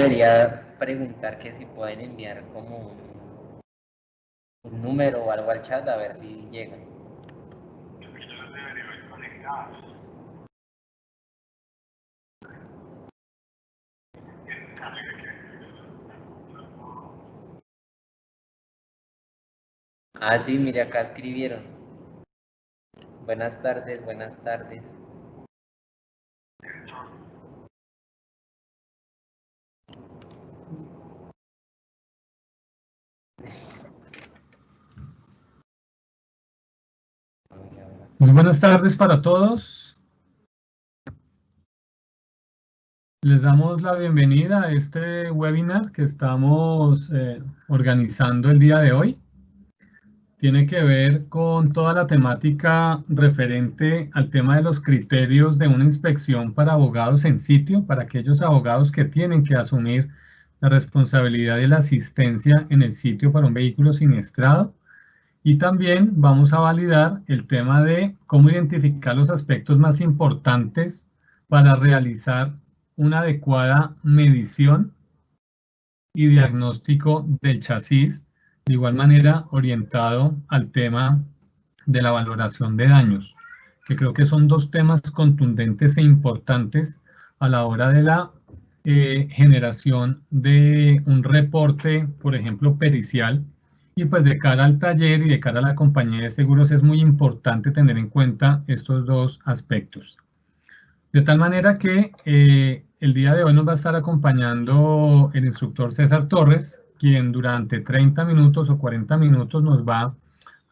debería preguntar que si pueden enviar como un número o algo al chat a ver si llegan. Ah, sí, mire, acá escribieron. Buenas tardes, buenas tardes. Muy buenas tardes para todos. Les damos la bienvenida a este webinar que estamos organizando el día de hoy. Tiene que ver con toda la temática referente al tema de los criterios de una inspección para abogados en sitio, para aquellos abogados que tienen que asumir la responsabilidad de la asistencia en el sitio para un vehículo siniestrado. Y también vamos a validar el tema de cómo identificar los aspectos más importantes para realizar una adecuada medición y diagnóstico del chasis, de igual manera orientado al tema de la valoración de daños, que creo que son dos temas contundentes e importantes a la hora de la generación de un reporte, por ejemplo, pericial. Y pues de cara al taller y de cara a la compañía de seguros es muy importante tener en cuenta estos dos aspectos. De tal manera que el día de hoy nos va a estar acompañando el instructor César Torres, quien durante 30 minutos o 40 minutos nos va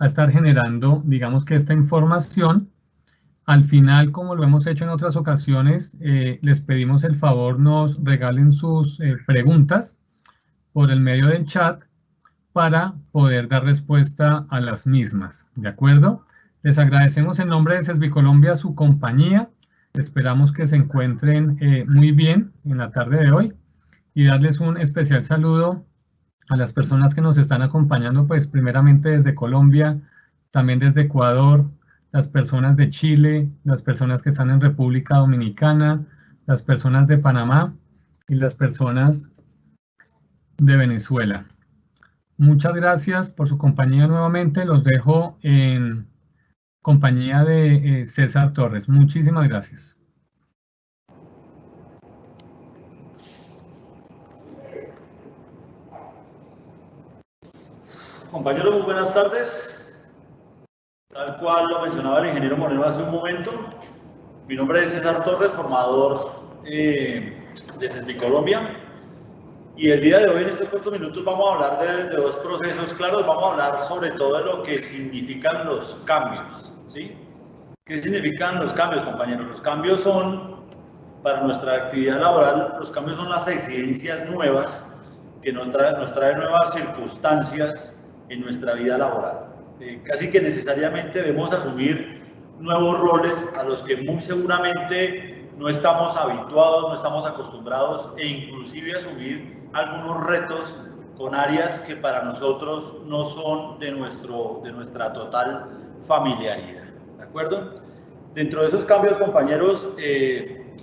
a estar generando, digamos que esta información. Al final, como lo hemos hecho en otras ocasiones, les pedimos el favor nos regalen sus preguntas por el medio del chat para poder dar respuesta a las mismas, ¿de acuerdo? Les agradecemos en nombre de CESBI Colombia su compañía. Esperamos que se encuentren muy bien en la tarde de hoy y darles un especial saludo a las personas que nos están acompañando, pues primeramente desde Colombia, también desde Ecuador, las personas de Chile, las personas que están en República Dominicana, las personas de Panamá y las personas de Venezuela. Muchas gracias por su compañía nuevamente. Los dejo en compañía de César Torres. Muchísimas gracias. Compañeros, muy buenas tardes. Tal cual lo mencionaba el ingeniero Moreno hace un momento, mi nombre es César Torres, formador de CESBI Colombia. Y el día de hoy, en estos cortos minutos, vamos a hablar de dos procesos claros. Vamos a hablar sobre todo de lo que significan los cambios, ¿sí? ¿Qué significan los cambios, compañeros? Los cambios son, para nuestra actividad laboral, los cambios son las exigencias nuevas que nos traen nuevas circunstancias en nuestra vida laboral. Casi que necesariamente debemos asumir nuevos roles a los que muy seguramente no estamos habituados, no estamos acostumbrados, e inclusive asumir algunos retos con áreas que para nosotros no son de nuestra total familiaridad. ¿De acuerdo? Dentro de esos cambios, compañeros,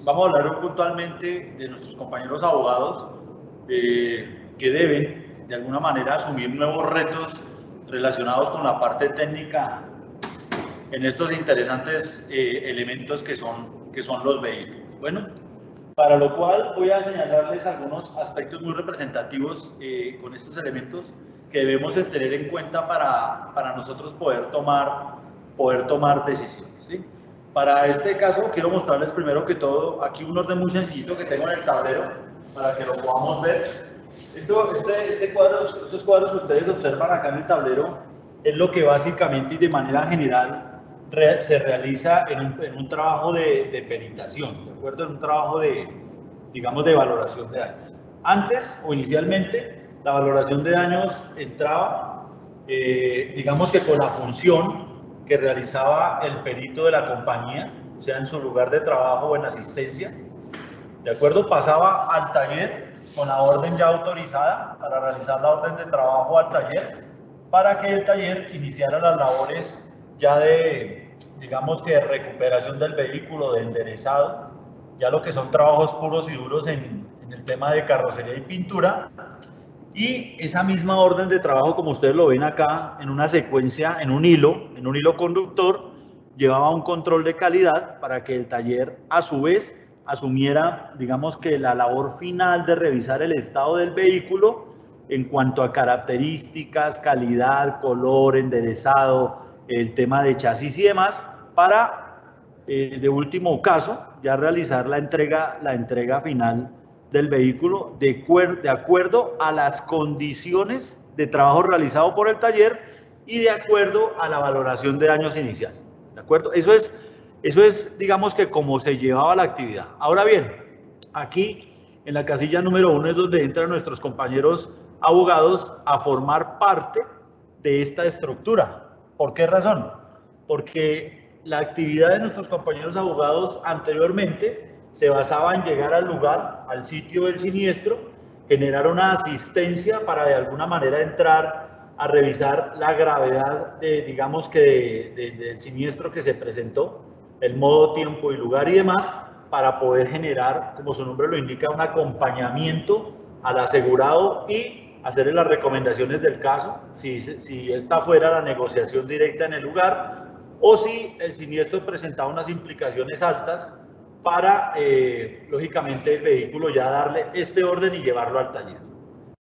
vamos a hablar puntualmente de nuestros compañeros abogados que deben, de alguna manera, asumir nuevos retos relacionados con la parte técnica en estos interesantes elementos que son los vehículos. Bueno, para lo cual voy a señalarles algunos aspectos muy representativos con estos elementos que debemos tener en cuenta para nosotros poder tomar decisiones, ¿sí? Para este caso quiero mostrarles primero que todo aquí un orden muy sencillito que tengo en el tablero para que lo podamos ver. Estos cuadros que ustedes observan acá en el tablero es lo que básicamente y de manera general se realiza en un trabajo de peritación, ¿de acuerdo? En un trabajo digamos, de valoración de daños. Antes o inicialmente, la valoración de daños entraba, digamos que con la función que realizaba el perito de la compañía, o sea, en su lugar de trabajo o en asistencia, ¿de acuerdo? Pasaba al taller con la orden ya autorizada para realizar la orden de trabajo al taller, para que el taller iniciara las labores ya de, digamos que de recuperación del vehículo, de enderezado, ya lo que son trabajos puros y duros en el tema de carrocería y pintura. Y esa misma orden de trabajo, como ustedes lo ven acá, en una secuencia, en un hilo conductor, llevaba un control de calidad para que el taller a su vez asumiera, digamos que la labor final de revisar el estado del vehículo en cuanto a características, calidad, color, enderezado, el tema de chasis y demás, para, de último caso, ya realizar la entrega final del vehículo de acuerdo a las condiciones de trabajo realizado por el taller y de acuerdo a la valoración de daños inicial. ¿De acuerdo? Eso es, digamos que como se llevaba la actividad. Ahora bien, aquí en la casilla número 1 es donde entran nuestros compañeros abogados a formar parte de esta estructura. ¿Por qué razón? Porque la actividad de nuestros compañeros abogados anteriormente se basaba en llegar al lugar, al sitio del siniestro, generar una asistencia para de alguna manera entrar a revisar la gravedad, digamos que del siniestro que se presentó, el modo, tiempo y lugar y demás, para poder generar, como su nombre lo indica, un acompañamiento al asegurado y hacerle las recomendaciones del caso, si esta fuera la negociación directa en el lugar o si el siniestro presentaba unas implicaciones altas para, lógicamente, el vehículo ya darle este orden y llevarlo al taller.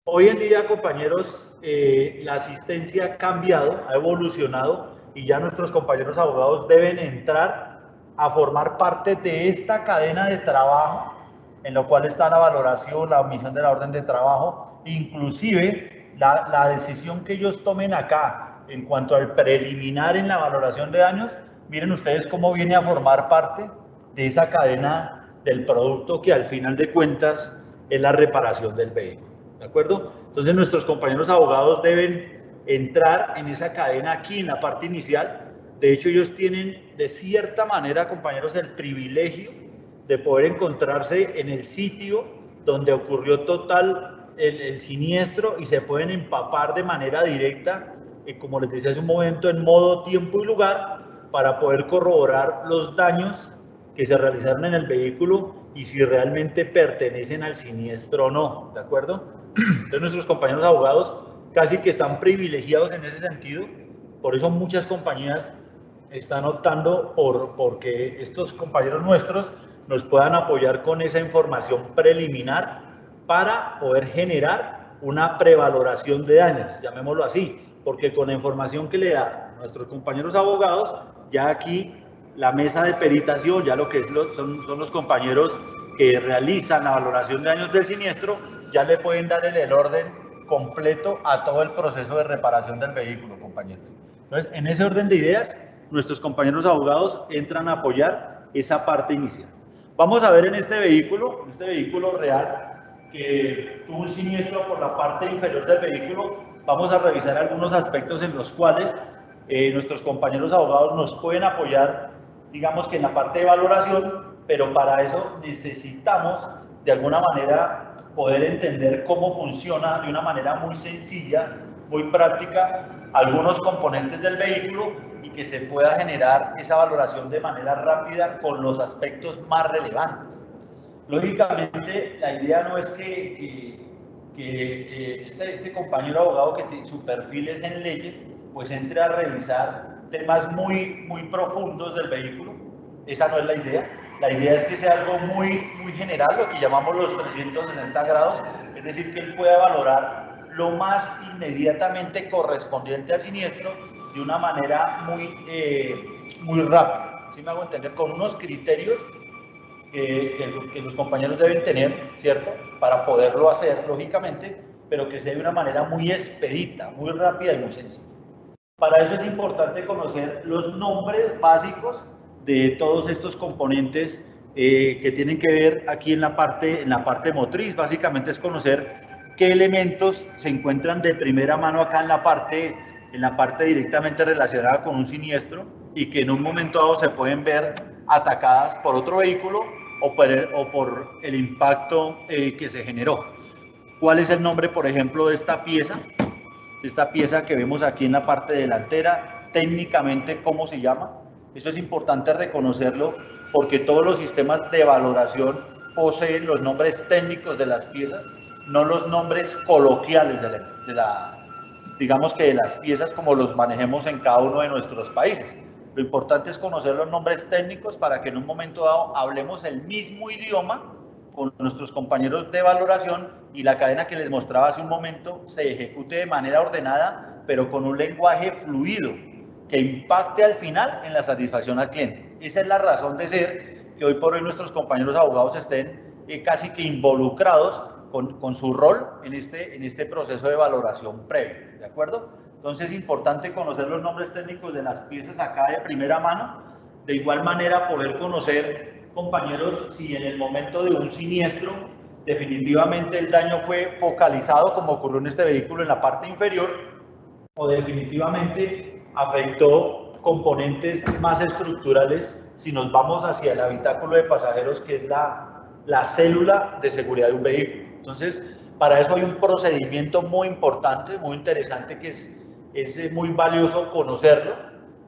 Hoy en día, compañeros, la asistencia ha cambiado, ha evolucionado y ya nuestros compañeros abogados deben entrar a formar parte de esta cadena de trabajo en lo cual está la valoración, la omisión de la orden de trabajo, inclusive la decisión que ellos tomen acá en cuanto al preliminar en la valoración de daños. Miren ustedes cómo viene a formar parte de esa cadena del producto que al final de cuentas es la reparación del vehículo, ¿de acuerdo? Entonces nuestros compañeros abogados deben entrar en esa cadena aquí en la parte inicial. De hecho, ellos tienen de cierta manera, compañeros, el privilegio de poder encontrarse en el sitio donde ocurrió el siniestro y se pueden empapar de manera directa, como les decía hace un momento, en modo, tiempo y lugar, para poder corroborar los daños que se realizaron en el vehículo y si realmente pertenecen al siniestro o no, ¿de acuerdo? Entonces nuestros compañeros abogados casi que están privilegiados en ese sentido, por eso muchas compañías están optando porque estos compañeros nuestros nos puedan apoyar con esa información preliminar para poder generar una prevaloración de daños, llamémoslo así, porque con la información que le da nuestros compañeros abogados, ya aquí la mesa de peritación, ya lo que son los compañeros que realizan la valoración de daños del siniestro, ya le pueden dar el orden completo a todo el proceso de reparación del vehículo, compañeros. Entonces, en ese orden de ideas, nuestros compañeros abogados entran a apoyar esa parte inicial. Vamos a ver en este vehículo real, que tuvo un siniestro por la parte inferior del vehículo, vamos a revisar algunos aspectos en los cuales nuestros compañeros abogados nos pueden apoyar, digamos que en la parte de valoración, pero para eso necesitamos de alguna manera poder entender cómo funciona de una manera muy sencilla, muy práctica, algunos componentes del vehículo y que se pueda generar esa valoración de manera rápida con los aspectos más relevantes. Lógicamente, la idea no es que este compañero abogado que su perfil es en leyes, pues entre a revisar temas muy profundos del vehículo. Esa no es la idea. La idea es que sea algo muy general, lo que llamamos los 360 grados, es decir, que él pueda valorar lo más inmediatamente correspondiente al siniestro de una manera muy rápida. ¿Sí me hago entender? Con unos criterios que los compañeros deben tener, ¿cierto? Para poderlo hacer, lógicamente, pero que sea de una manera muy expedita, muy rápida y muy sencilla. Para eso es importante conocer los nombres básicos de todos estos componentes que tienen que ver aquí en la parte motriz. Básicamente es conocer qué elementos se encuentran de primera mano acá en la parte directamente relacionada con un siniestro y que en un momento dado se pueden ver atacadas por otro vehículo o por el impacto que se generó. ¿Cuál es el nombre, por ejemplo, de esta pieza? Esta pieza que vemos aquí en la parte delantera, técnicamente, ¿cómo se llama? Eso es importante reconocerlo porque todos los sistemas de valoración poseen los nombres técnicos de las piezas, no los nombres coloquiales digamos que de las piezas como los manejemos en cada uno de nuestros países. Lo importante es conocer los nombres técnicos para que en un momento dado hablemos el mismo idioma con nuestros compañeros de valoración y la cadena que les mostraba hace un momento se ejecute de manera ordenada, pero con un lenguaje fluido que impacte al final en la satisfacción al cliente. Esa es la razón de ser que hoy por hoy nuestros compañeros abogados estén casi que involucrados con su rol en este proceso de valoración previo, ¿de acuerdo? Entonces es importante conocer los nombres técnicos de las piezas acá de primera mano, de igual manera poder conocer, compañeros, si en el momento de un siniestro definitivamente el daño fue focalizado, como ocurrió en este vehículo en la parte inferior, o definitivamente afectó componentes más estructurales si nos vamos hacia el habitáculo de pasajeros, que es la célula de seguridad de un vehículo. Entonces, para eso hay un procedimiento muy importante, muy interesante, que es muy valioso conocerlo,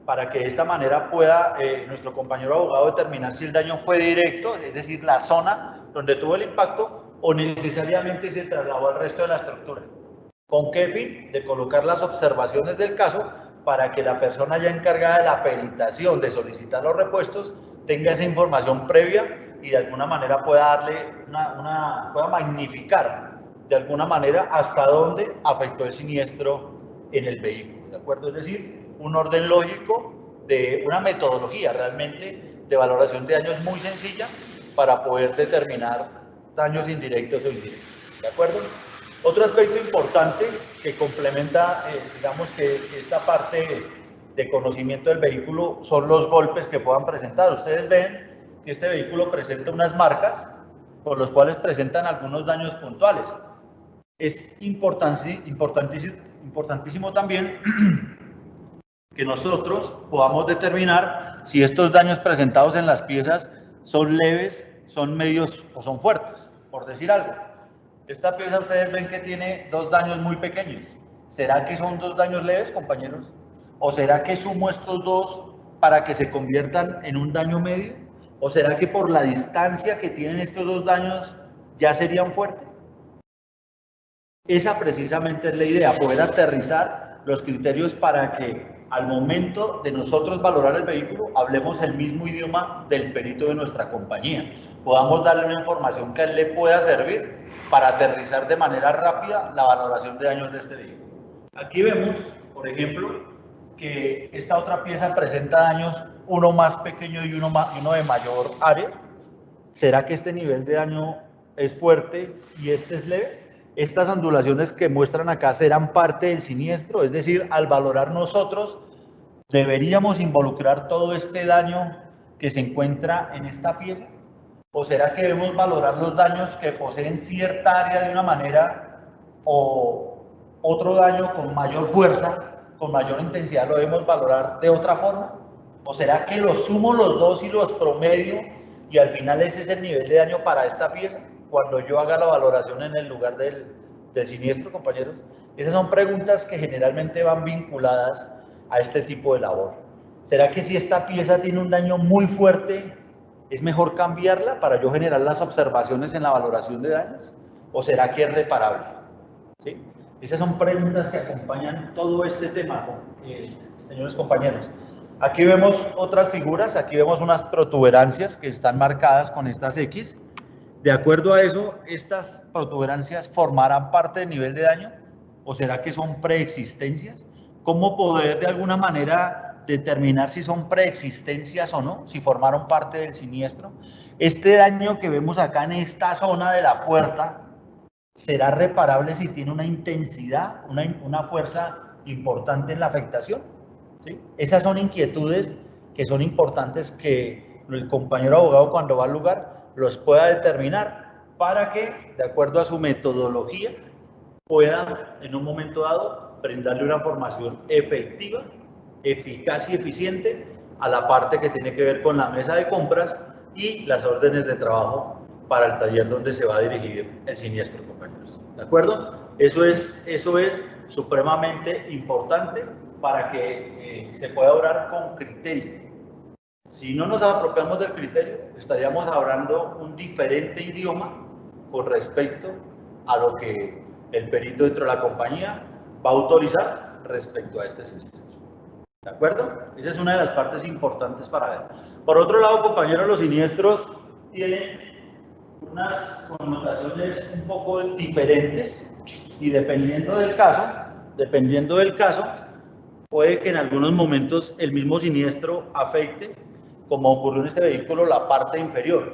para que de esta manera pueda nuestro compañero abogado determinar si el daño fue directo, es decir, la zona donde tuvo el impacto, o necesariamente se trasladó al resto de la estructura. ¿Con qué fin? De colocar las observaciones del caso para que la persona ya encargada de la peritación, de solicitar los repuestos, tenga esa información previa y de alguna manera pueda darle pueda magnificar de alguna manera hasta dónde afectó el siniestro en el vehículo, ¿de acuerdo? Es decir, un orden lógico de una metodología realmente de valoración de daños muy sencilla para poder determinar daños indirectos o indirectos, ¿de acuerdo? Otro aspecto importante que complementa, digamos que esta parte de conocimiento del vehículo son los golpes que puedan presentar. Ustedes ven que este vehículo presenta unas marcas por los cuales presentan algunos daños puntuales. Es importantísimo también que nosotros podamos determinar si estos daños presentados en las piezas son leves, son medios o son fuertes, por decir algo. Esta pieza ustedes ven que tiene dos daños muy pequeños. ¿Será que son dos daños leves, compañeros? ¿O será que sumo estos dos para que se conviertan en un daño medio? ¿O será que por la distancia que tienen estos dos daños ya serían fuertes? Esa precisamente es la idea, poder aterrizar los criterios para que al momento de nosotros valorar el vehículo hablemos el mismo idioma del perito de nuestra compañía. Podamos darle una información que a él le pueda servir para aterrizar de manera rápida la valoración de daños de este vehículo. Aquí vemos, por ejemplo, que esta otra pieza presenta daños, uno más pequeño y uno de mayor área. ¿Será que este nivel de daño es fuerte y este es leve? Estas ondulaciones que muestran acá serán parte del siniestro, es decir, al valorar nosotros deberíamos involucrar todo este daño que se encuentra en esta pieza. ¿O será que debemos valorar los daños que poseen cierta área de una manera o otro daño con mayor fuerza, con mayor intensidad lo debemos valorar de otra forma? ¿O será que los sumo los dos y los promedio y al final ese es el nivel de daño para esta pieza cuando yo haga la valoración en el lugar del siniestro, compañeros? Esas son preguntas que generalmente van vinculadas a este tipo de labor. ¿Será que si esta pieza tiene un daño muy fuerte, es mejor cambiarla para yo generar las observaciones en la valoración de daños? ¿O será que es reparable? ¿Sí? Esas son preguntas que acompañan todo este tema, señores compañeros. Aquí vemos otras figuras, aquí vemos unas protuberancias que están marcadas con estas X. De acuerdo a eso, ¿estas protuberancias formarán parte del nivel de daño? ¿O será que son preexistencias? ¿Cómo poder de alguna manera determinar si son preexistencias o no, si formaron parte del siniestro? Este daño que vemos acá en esta zona de la puerta, ¿será reparable si tiene una intensidad, una fuerza importante en la afectación? ¿Sí? Esas son inquietudes que son importantes que el compañero abogado cuando va al lugar los pueda determinar para que, de acuerdo a su metodología, pueda en un momento dado brindarle una formación efectiva, eficaz y eficiente a la parte que tiene que ver con la mesa de compras y las órdenes de trabajo para el taller donde se va a dirigir el siniestro, compañeros. ¿De acuerdo? Eso es supremamente importante para que se pueda obrar con criterio. Si no nos apropiamos del criterio, estaríamos hablando un diferente idioma con respecto a lo que el perito dentro de la compañía va a autorizar respecto a este siniestro. ¿De acuerdo? Esa es una de las partes importantes para ver. Por otro lado, compañeros, los siniestros tienen unas connotaciones un poco diferentes y dependiendo del caso, puede que en algunos momentos el mismo siniestro afecte, como ocurrió en este vehículo, la parte inferior.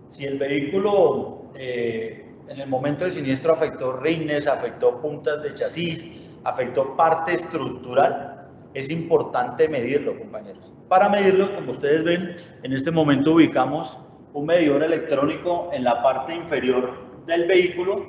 Si el vehículo en el momento del siniestro afectó rines, afectó puntas de chasis, afectó parte estructural, es importante medirlo, compañeros. Para medirlo, como ustedes ven, en este momento ubicamos un medidor electrónico en la parte inferior del vehículo.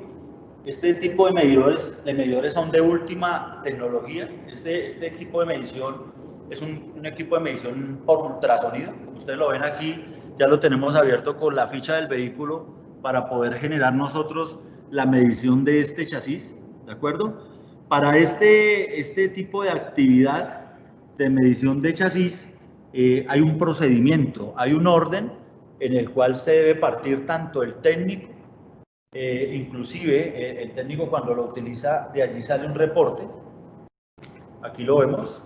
Este tipo de medidores son de última tecnología. Este equipo de medición es un equipo de medición por ultrasonido. Como ustedes lo ven aquí, ya lo tenemos abierto con la ficha del vehículo para poder generar nosotros la medición de este chasis, ¿de acuerdo? Para este tipo de actividad de medición de chasis hay un procedimiento, hay un orden en el cual se debe partir tanto el técnico, inclusive el técnico cuando lo utiliza, de allí sale un reporte, aquí lo vemos,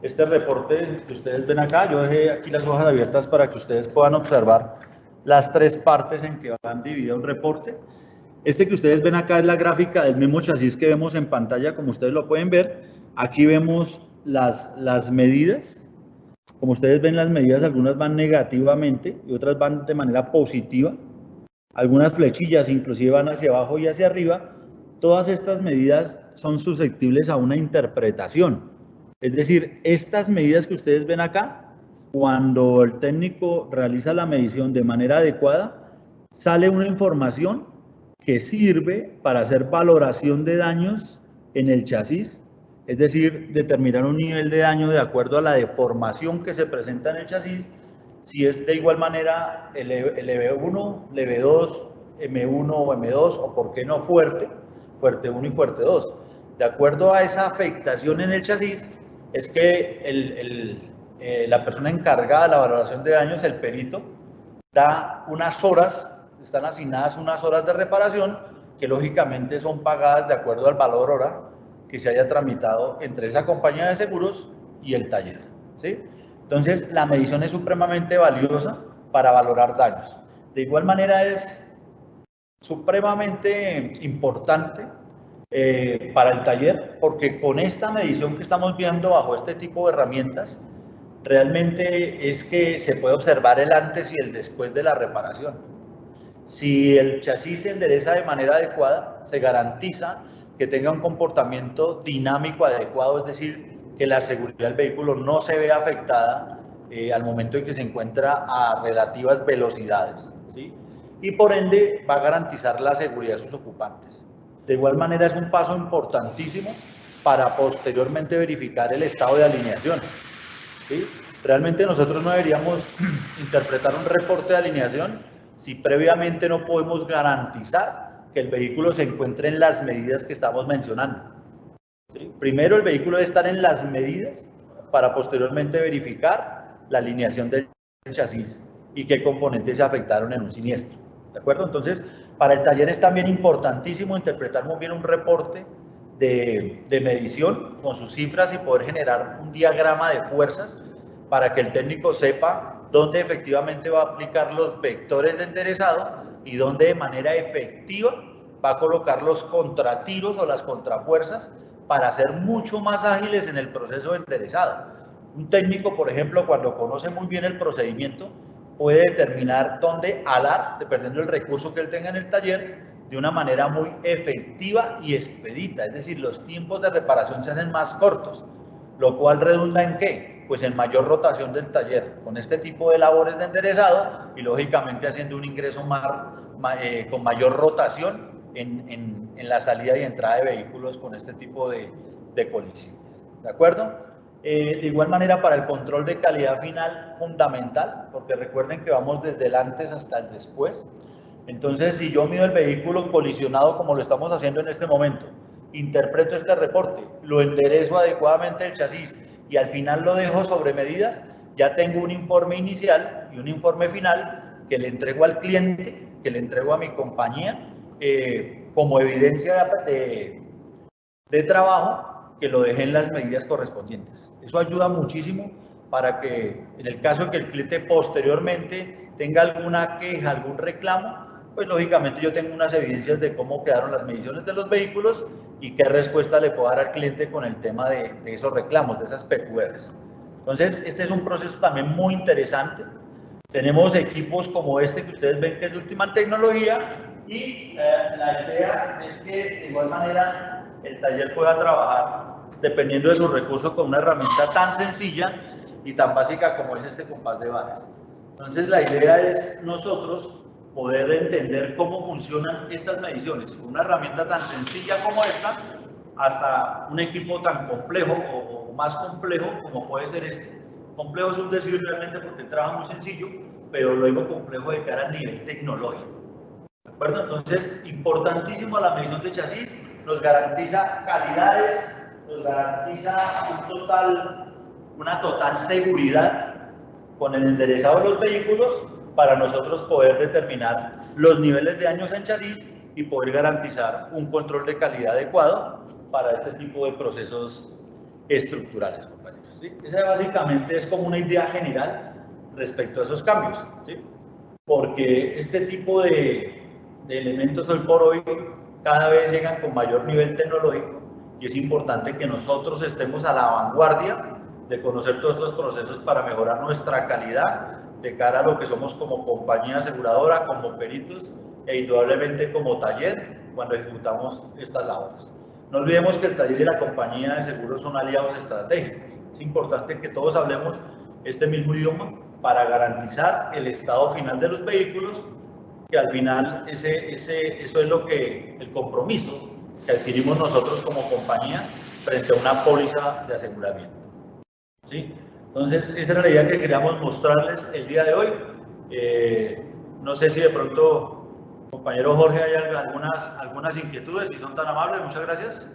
este reporte que ustedes ven acá, yo dejé aquí las hojas abiertas para que ustedes puedan observar las tres partes en que van dividido un reporte. Este que ustedes ven acá es la gráfica del mismo chasis que vemos en pantalla, como ustedes lo pueden ver. Aquí vemos las medidas. Como ustedes ven, las medidas, algunas van negativamente y otras van de manera positiva. Algunas flechillas inclusive van hacia abajo y hacia arriba. Todas estas medidas son susceptibles a una interpretación. Es decir, estas medidas que ustedes ven acá, cuando el técnico realiza la medición de manera adecuada, sale una información que sirve para hacer valoración de daños en el chasis, es decir, determinar un nivel de daño de acuerdo a la deformación que se presenta en el chasis, si es de igual manera LV1, LV2, M1 o M2, o por qué no fuerte 1 y fuerte 2. De acuerdo a esa afectación en el chasis, es que la persona encargada de la valoración de daños, el perito, da unas horas, están asignadas unas horas de reparación que lógicamente son pagadas de acuerdo al valor hora que se haya tramitado entre esa compañía de seguros y el taller, ¿sí? Entonces, la medición es supremamente valiosa para valorar daños. De igual manera, es supremamente importante para el taller, porque con esta medición que estamos viendo bajo este tipo de herramientas, realmente es que se puede observar el antes y el después de la reparación. Si el chasis se endereza de manera adecuada, se garantiza que tenga un comportamiento dinámico adecuado, es decir, que la seguridad del vehículo no se vea afectada al momento en que se encuentra a relativas velocidades, ¿sí? Y por ende va a garantizar la seguridad de sus ocupantes. De igual manera es un paso importantísimo para posteriormente verificar el estado de alineación, ¿sí? Realmente nosotros no deberíamos interpretar un reporte de alineación si previamente no podemos garantizar que el vehículo se encuentre en las medidas que estamos mencionando, ¿sí? Primero el vehículo debe estar en las medidas para posteriormente verificar la alineación del chasis y qué componentes se afectaron en un siniestro, ¿de acuerdo? Entonces, para el taller es también importantísimo interpretar muy bien un reporte de medición con sus cifras y poder generar un diagrama de fuerzas para que el técnico sepa dónde efectivamente va a aplicar los vectores de enderezado y dónde de manera efectiva va a colocar los contratiros o las contrafuerzas para ser mucho más ágiles en el proceso de enderezado. Un técnico, por ejemplo, cuando conoce muy bien el procedimiento, puede determinar dónde alar, dependiendo del recurso que él tenga en el taller, de una manera muy efectiva y expedita, es decir, los tiempos de reparación se hacen más cortos, lo cual redunda en ¿qué? Pues en mayor rotación del taller, con este tipo de labores de enderezado y lógicamente haciendo un ingreso con mayor rotación en la salida y entrada de vehículos con este tipo de colisiones, ¿de acuerdo? De igual manera para el control de calidad final, fundamental, porque recuerden que vamos desde el antes hasta el después. Entonces, si yo mido el vehículo colisionado como lo estamos haciendo en este momento, interpreto este reporte, lo enderezo adecuadamente el chasis y al final lo dejo sobre medidas, ya tengo un informe inicial y un informe final que le entrego al cliente, que le entrego a mi compañía, como evidencia de trabajo, que lo dejen las medidas correspondientes. Eso ayuda muchísimo para que, en el caso de que el cliente posteriormente tenga alguna queja, algún reclamo, pues lógicamente yo tengo unas evidencias de cómo quedaron las mediciones de los vehículos y qué respuesta le puedo dar al cliente con el tema de esos reclamos, de esas PQRs. Entonces, este es un proceso también muy interesante. Tenemos equipos como este que ustedes ven que es de última tecnología y la idea es que de igual manera el taller pueda trabajar dependiendo de sus recursos con una herramienta tan sencilla y tan básica como es este compás de barras. Entonces la idea es nosotros poder entender cómo funcionan estas mediciones con una herramienta tan sencilla como esta hasta un equipo tan complejo o más complejo como puede ser este. Complejo es un decir realmente porque el trabajo es muy sencillo, pero lo digo complejo de cara al nivel tecnológico. ¿De acuerdo? Entonces, importantísimo la medición de chasis, nos garantiza calidades, nos garantiza una total seguridad con el enderezado de los vehículos para nosotros poder determinar los niveles de daños en chasis y poder garantizar un control de calidad adecuado para este tipo de procesos estructurales, compañeros. ¿Sí? Esa básicamente es como una idea general respecto a esos cambios, ¿sí? Porque este tipo de elementos hoy por hoy cada vez llegan con mayor nivel tecnológico y es importante que nosotros estemos a la vanguardia de conocer todos estos procesos para mejorar nuestra calidad de cara a lo que somos como compañía aseguradora, como peritos e indudablemente como taller cuando ejecutamos estas labores. No olvidemos que el taller y la compañía de seguros son aliados estratégicos. Es importante que todos hablemos este mismo idioma para garantizar el estado final de los vehículos, que al final eso es el compromiso que adquirimos nosotros como compañía frente a una póliza de aseguramiento. ¿Sí? Entonces, esa era la idea que queríamos mostrarles el día de hoy. No sé si de pronto, compañero Jorge, hay algunas inquietudes, si son tan amables. Muchas gracias.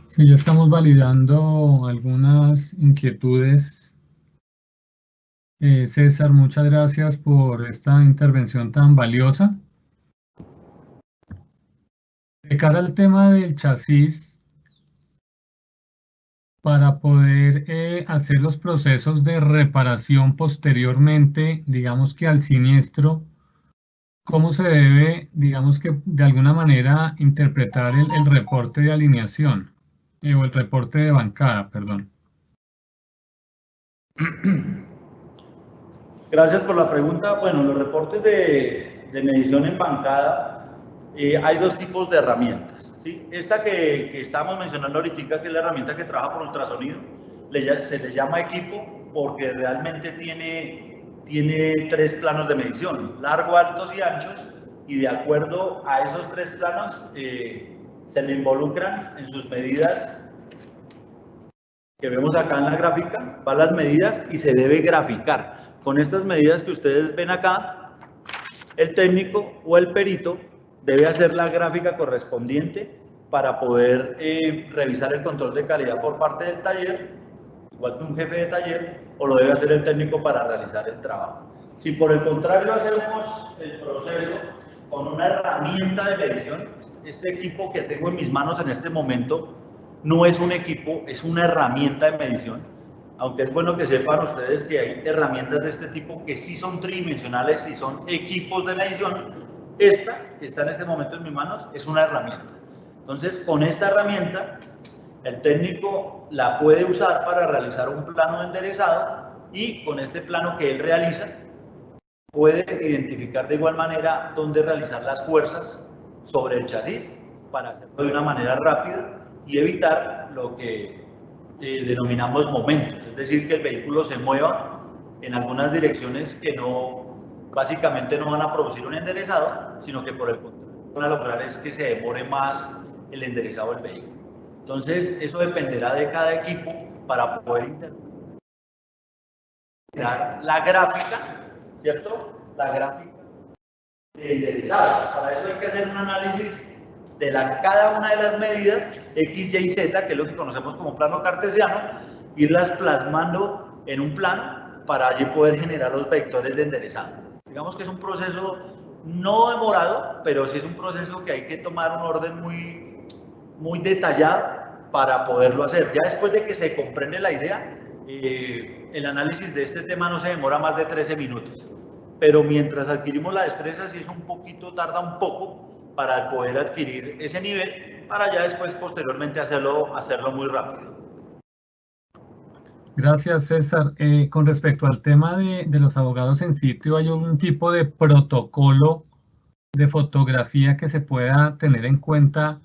Sí, ya estamos validando algunas inquietudes. César, muchas gracias por esta intervención tan valiosa. De cara al tema del chasis, para poder hacer los procesos de reparación posteriormente, digamos que al siniestro, ¿cómo se debe, digamos que de alguna manera, interpretar el reporte de alineación o el reporte de bancada, perdón? Gracias por la pregunta. Bueno, los reportes de medición en bancada, hay dos tipos de herramientas, ¿sí? Esta que estábamos mencionando ahorita, que es la herramienta que trabaja por ultrasonido, se le llama equipo porque realmente tiene tres planos de medición, largo, altos y anchos, y de acuerdo a esos tres planos se le involucran en sus medidas que vemos acá en la gráfica, van las medidas y se debe graficar. Con estas medidas que ustedes ven acá, el técnico o el perito debe hacer la gráfica correspondiente para poder revisar el control de calidad por parte del taller, igual que un jefe de taller, o lo debe hacer el técnico para realizar el trabajo. Si por el contrario hacemos el proceso con una herramienta de medición, este equipo que tengo en mis manos en este momento no es un equipo, es una herramienta de medición, aunque es bueno que sepan ustedes que hay herramientas de este tipo que sí son tridimensionales y son equipos de medición. Esta, que está en este momento en mis manos, es una herramienta. Entonces, con esta herramienta, el técnico la puede usar para realizar un plano de enderezado y con este plano que él realiza, puede identificar de igual manera dónde realizar las fuerzas sobre el chasis para hacerlo de una manera rápida y evitar lo que denominamos momentos, es decir, que el vehículo se mueva en algunas direcciones que básicamente no van a producir un enderezado, sino que por el contrario van a lograr es que se demore más el enderezado del vehículo. Entonces, eso dependerá de cada equipo para poder interpretar la gráfica, ¿cierto? La gráfica de enderezado. Para eso hay que hacer un análisis de cada una de las medidas X, Y, Z, que es lo que conocemos como plano cartesiano, irlas plasmando en un plano para allí poder generar los vectores de enderezado. Digamos que es un proceso no demorado, pero sí es un proceso que hay que tomar un orden muy detallado para poderlo hacer. Ya después de que se comprende la idea, el análisis de este tema no se demora más de 13 minutos. Pero mientras adquirimos la destreza, sí es un poquito, tarda un poco para poder adquirir ese nivel, para ya después, posteriormente, hacerlo muy rápido. Gracias, César. Con respecto al tema de los abogados en sitio, ¿hay algún tipo de protocolo de fotografía que se pueda tener en cuenta,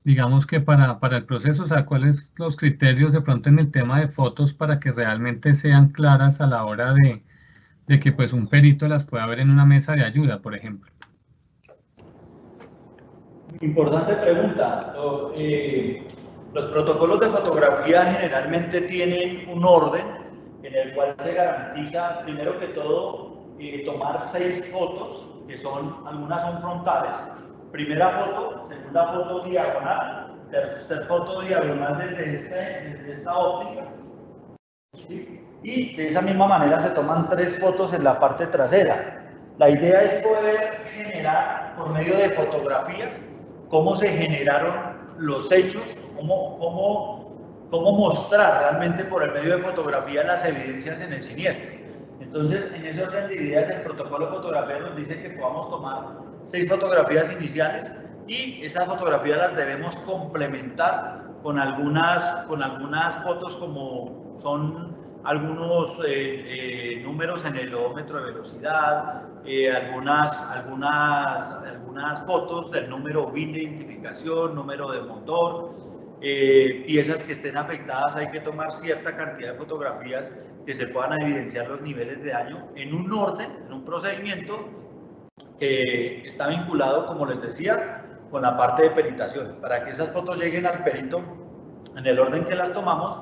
digamos que para el proceso? O sea, ¿cuáles los criterios de pronto en el tema de fotos para que realmente sean claras a la hora de que pues un perito las pueda ver en una mesa de ayuda, por ejemplo? Importante pregunta. Los protocolos de fotografía generalmente tienen un orden en el cual se garantiza, primero que todo, tomar 6 fotos, que algunas son frontales. Primera foto, segunda foto diagonal, tercera foto diagonal desde esta óptica. ¿Sí? Y de esa misma manera se toman 3 fotos en la parte trasera. La idea es poder generar, por medio de fotografías, cómo se generaron los hechos, cómo mostrar realmente por el medio de fotografía las evidencias en el siniestro. Entonces, en ese orden de ideas, el protocolo de fotografía nos dice que podamos tomar 6 fotografías iniciales y esas fotografías las debemos complementar con algunas fotos, como son algunos números en el odómetro de velocidad, algunas fotos del número BIN de identificación, número de motor, piezas que estén afectadas. Hay que tomar cierta cantidad de fotografías que se puedan evidenciar los niveles de daño en un orden, en un procedimiento que está vinculado, como les decía, con la parte de peritación. Para que esas fotos lleguen al perito en el orden que las tomamos,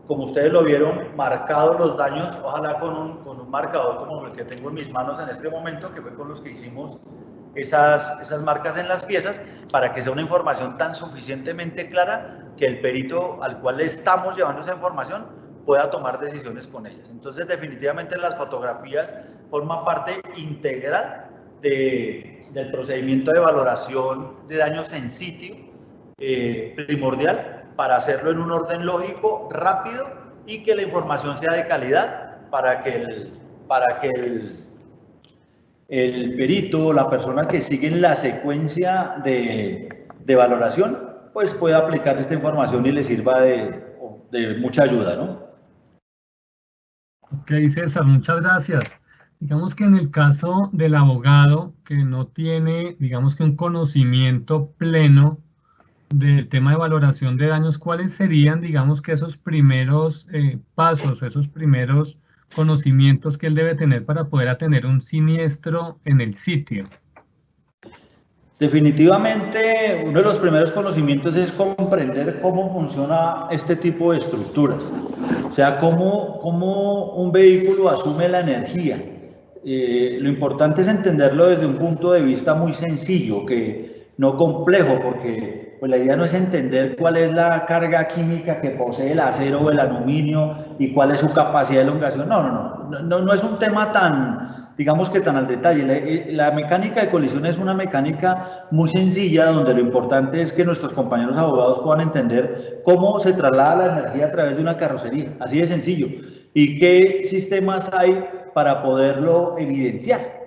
como ustedes lo vieron, marcados los daños, ojalá con un marcador como el que tengo en mis manos en este momento, que fue con los que hicimos esas marcas en las piezas, para que sea una información tan suficientemente clara que el perito al cual le estamos llevando esa información pueda tomar decisiones con ellas. Entonces, definitivamente las fotografías forman parte integral del procedimiento de valoración de daños en sitio, primordial, para hacerlo en un orden lógico, rápido, y que la información sea de calidad para que el perito o la persona que sigue en la secuencia de valoración pues pueda aplicar esta información y le sirva de mucha ayuda, ¿no? Ok, César, muchas gracias. Digamos que en el caso del abogado que no tiene, digamos que un conocimiento pleno del tema de valoración de daños, ¿cuáles serían, digamos que esos primeros pasos, esos primeros conocimientos que él debe tener para poder atender un siniestro en el sitio? Definitivamente, uno de los primeros conocimientos es comprender cómo funciona este tipo de estructuras, o sea, cómo un vehículo asume la energía. Lo importante es entenderlo desde un punto de vista muy sencillo, no complejo, porque pues, la idea no es entender cuál es la carga química que posee el acero o el aluminio y cuál es su capacidad de elongación. No es un tema tan, digamos que tan al detalle. La mecánica de colisión es una mecánica muy sencilla, donde lo importante es que nuestros compañeros abogados puedan entender cómo se traslada la energía a través de una carrocería, así de sencillo, y qué sistemas hay para poderlo evidenciar.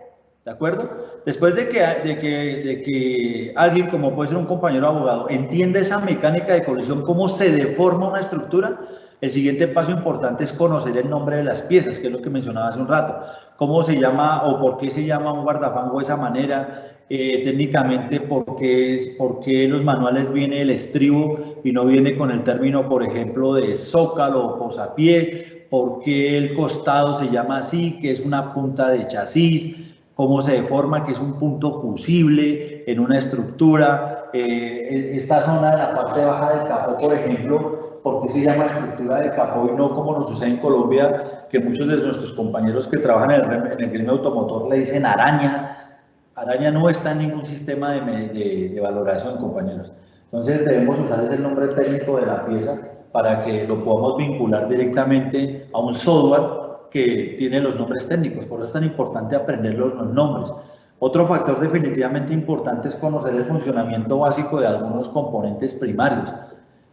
¿De acuerdo? Después de que alguien, como puede ser un compañero abogado, entienda esa mecánica de colisión, cómo se deforma una estructura, el siguiente paso importante es conocer el nombre de las piezas, que es lo que mencionaba hace un rato. Cómo se llama o por qué se llama un guardafango de esa manera, técnicamente por qué en los manuales viene el estribo y no viene con el término, por ejemplo, de zócalo o posapié, por qué el costado se llama así, que es una punta de chasis. cómo se deforma, que es un punto fusible en una estructura. Esta zona de la parte baja del capó, por ejemplo, ¿por qué se llama estructura de capó y no como nos sucede en Colombia, que muchos de nuestros compañeros que trabajan en el gremio automotor le dicen araña? Araña no está en ningún sistema de valoración, compañeros. Entonces debemos usar ese nombre técnico de la pieza para que lo podamos vincular directamente a un software que tiene los nombres técnicos. Por eso es tan importante aprender los nombres. Otro factor definitivamente importante es conocer el funcionamiento básico de algunos componentes primarios,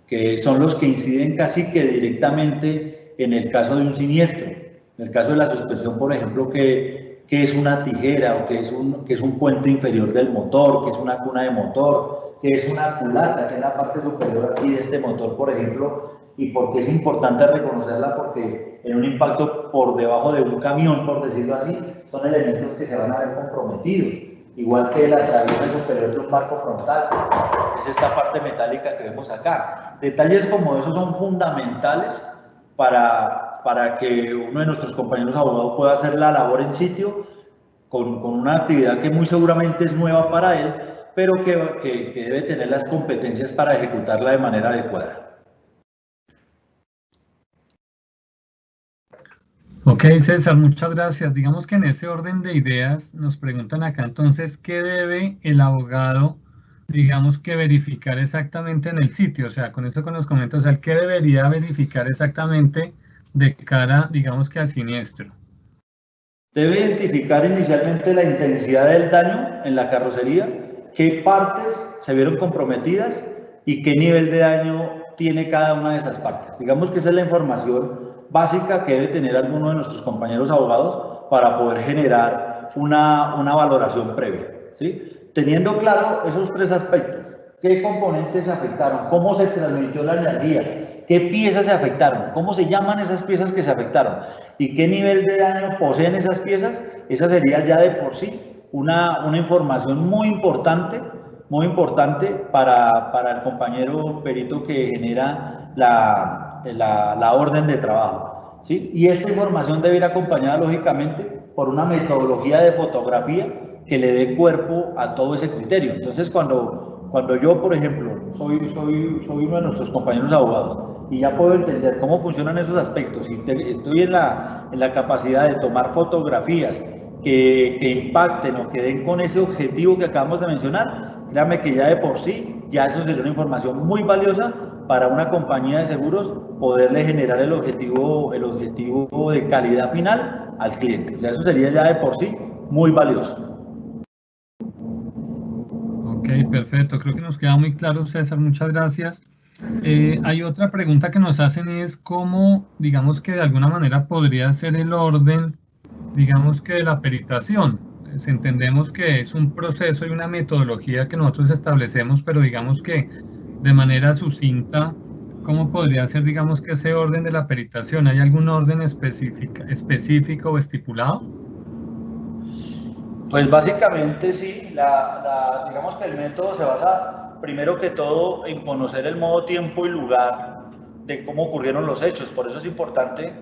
que son los que inciden casi que directamente en el caso de un siniestro. En el caso de la suspensión, por ejemplo, que es una tijera o que es un puente inferior del motor, que es una cuna de motor, que es una culata, que es la parte superior aquí de este motor, por ejemplo, y por qué es importante reconocerla, porque en un impacto por debajo de un camión, por decirlo así, son elementos que se van a ver comprometidos, igual que la traviesa superior de un marco frontal, es esta parte metálica que vemos acá. Detalles como esos son fundamentales para que uno de nuestros compañeros abogados pueda hacer la labor en sitio con una actividad que muy seguramente es nueva para él, pero que debe tener las competencias para ejecutarla de manera adecuada. Ok, César, muchas gracias. Digamos que en ese orden de ideas nos preguntan acá entonces, ¿qué debe el abogado, digamos que verificar exactamente en el sitio? O sea, con esto que nos comenta, o sea, ¿qué debería verificar exactamente de cara, digamos que al siniestro? Debe identificar inicialmente la intensidad del daño en la carrocería, qué partes se vieron comprometidas y qué nivel de daño tiene cada una de esas partes. Digamos que esa es la información básica que debe tener alguno de nuestros compañeros abogados para poder generar una valoración previa, ¿sí? Teniendo claro esos tres aspectos: qué componentes se afectaron, cómo se transmitió la energía, qué piezas se afectaron, cómo se llaman esas piezas que se afectaron y qué nivel de daño poseen esas piezas. Esa sería ya de por sí una información muy importante para el compañero perito que genera la orden de trabajo, ¿sí? Y esta información debe ir acompañada lógicamente por una metodología de fotografía que le dé cuerpo a todo ese criterio. Entonces cuando yo, por ejemplo, soy uno de nuestros compañeros abogados y ya puedo entender cómo funcionan esos aspectos y estoy en la capacidad de tomar fotografías que impacten o que den con ese objetivo que acabamos de mencionar, créame que ya de por sí, ya eso sería una información muy valiosa para una compañía de seguros poderle generar el objetivo de calidad final al cliente. O sea, eso sería ya de por sí muy valioso. Ok, perfecto. Creo que nos queda muy claro, César. Muchas gracias. Hay otra pregunta que nos hacen y es cómo, digamos que de alguna manera podría ser el orden, digamos que de la peritación. Pues entendemos que es un proceso y una metodología que nosotros establecemos, pero digamos que de manera sucinta, ¿cómo podría ser, digamos que ese orden de la peritación? ¿Hay algún orden específico o estipulado? Pues básicamente sí, digamos que el método se basa primero que todo en conocer el modo, tiempo y lugar de cómo ocurrieron los hechos. Por eso es importante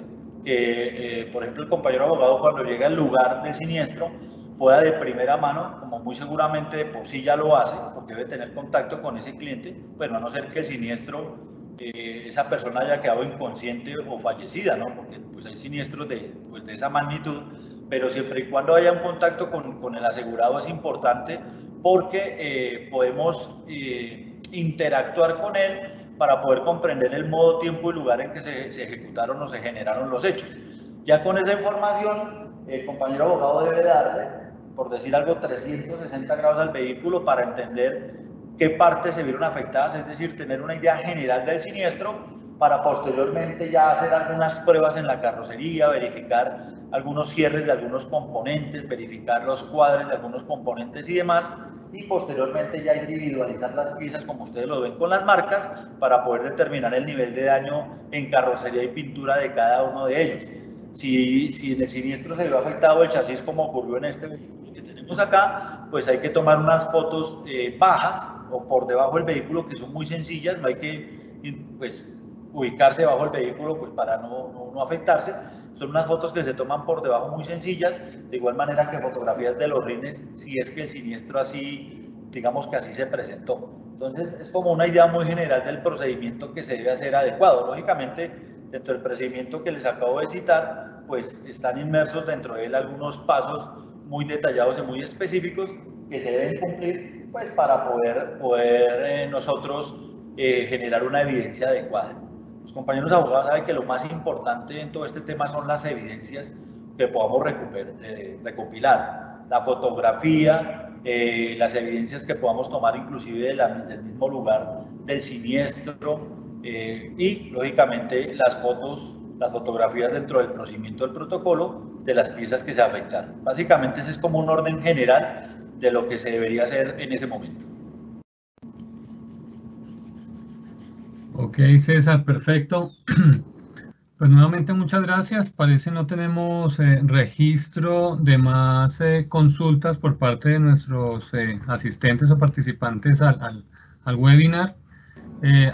que, por ejemplo, el compañero abogado cuando llega al lugar del siniestro pueda de primera mano, como muy seguramente de por sí ya lo hace, porque debe tener contacto con ese cliente, bueno, a no ser que el siniestro, esa persona haya quedado inconsciente o fallecida, ¿no? Porque pues hay siniestros de esa magnitud, pero siempre y cuando haya un contacto con el asegurado es importante porque podemos interactuar con él para poder comprender el modo, tiempo y lugar en que se ejecutaron o se generaron los hechos. Ya con esa información, el compañero abogado debe darle, por decir algo, 360 grados al vehículo para entender qué partes se vieron afectadas, es decir, tener una idea general del siniestro para posteriormente ya hacer algunas pruebas en la carrocería, verificar algunos cierres de algunos componentes, verificar los cuadres de algunos componentes y demás, y posteriormente ya individualizar las piezas como ustedes lo ven con las marcas para poder determinar el nivel de daño en carrocería y pintura de cada uno de ellos. Si en el siniestro se vio afectado el chasis como ocurrió en este vehículo que tenemos acá, pues hay que tomar unas fotos bajas o por debajo del vehículo que son muy sencillas, no hay que pues ubicarse bajo el vehículo pues para no afectarse, son unas fotos que se toman por debajo muy sencillas, de igual manera que fotografías de los rines, si es que el siniestro así, digamos que así se presentó. Entonces es como una idea muy general del procedimiento que se debe hacer adecuado. Lógicamente, dentro del procedimiento que les acabo de citar, pues están inmersos dentro de él algunos pasos muy detallados y muy específicos que se deben cumplir pues para poder nosotros generar una evidencia adecuada. Los compañeros abogados saben que lo más importante en todo este tema son las evidencias que podamos recopilar, la fotografía, las evidencias que podamos tomar inclusive del mismo lugar del siniestro y lógicamente las fotografías dentro del procedimiento del protocolo de las piezas que se afectaron. Básicamente ese es como un orden general de lo que se debería hacer en ese momento. Ok, César, perfecto. Pues nuevamente muchas gracias. Parece no tenemos registro de más consultas por parte de nuestros asistentes o participantes al webinar.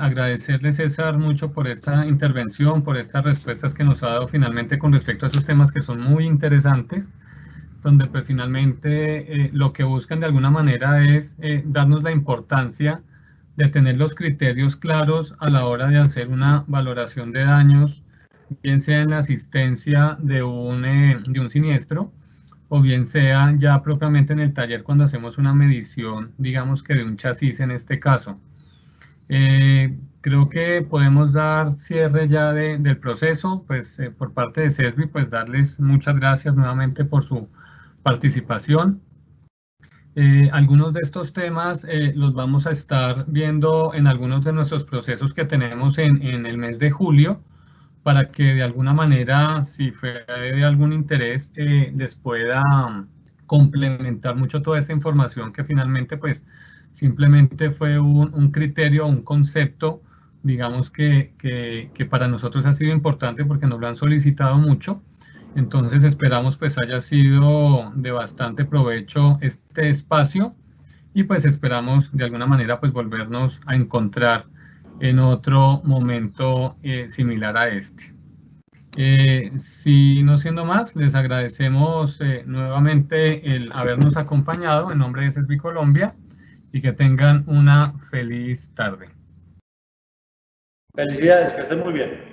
Agradecerle, César, mucho por esta intervención, por estas respuestas que nos ha dado finalmente con respecto a esos temas que son muy interesantes, donde pues finalmente lo que buscan de alguna manera es darnos la importancia de tener los criterios claros a la hora de hacer una valoración de daños, bien sea en la asistencia de un siniestro, o bien sea ya propiamente en el taller cuando hacemos una medición, digamos que de un chasis en este caso. Creo que podemos dar cierre ya del proceso, pues por parte de CESBI, pues darles muchas gracias nuevamente por su participación. Algunos de estos temas los vamos a estar viendo en algunos de nuestros procesos que tenemos en el mes de julio, para que de alguna manera, si fue de algún interés, les pueda complementar mucho toda esa información que finalmente pues simplemente fue un criterio, un concepto, digamos que para nosotros ha sido importante porque nos lo han solicitado mucho. Entonces esperamos pues haya sido de bastante provecho este espacio y pues esperamos de alguna manera pues volvernos a encontrar en otro momento similar a este. Si no siendo más, les agradecemos nuevamente el habernos acompañado en nombre de CESBI Colombia y que tengan una feliz tarde. Felicidades, que estén muy bien.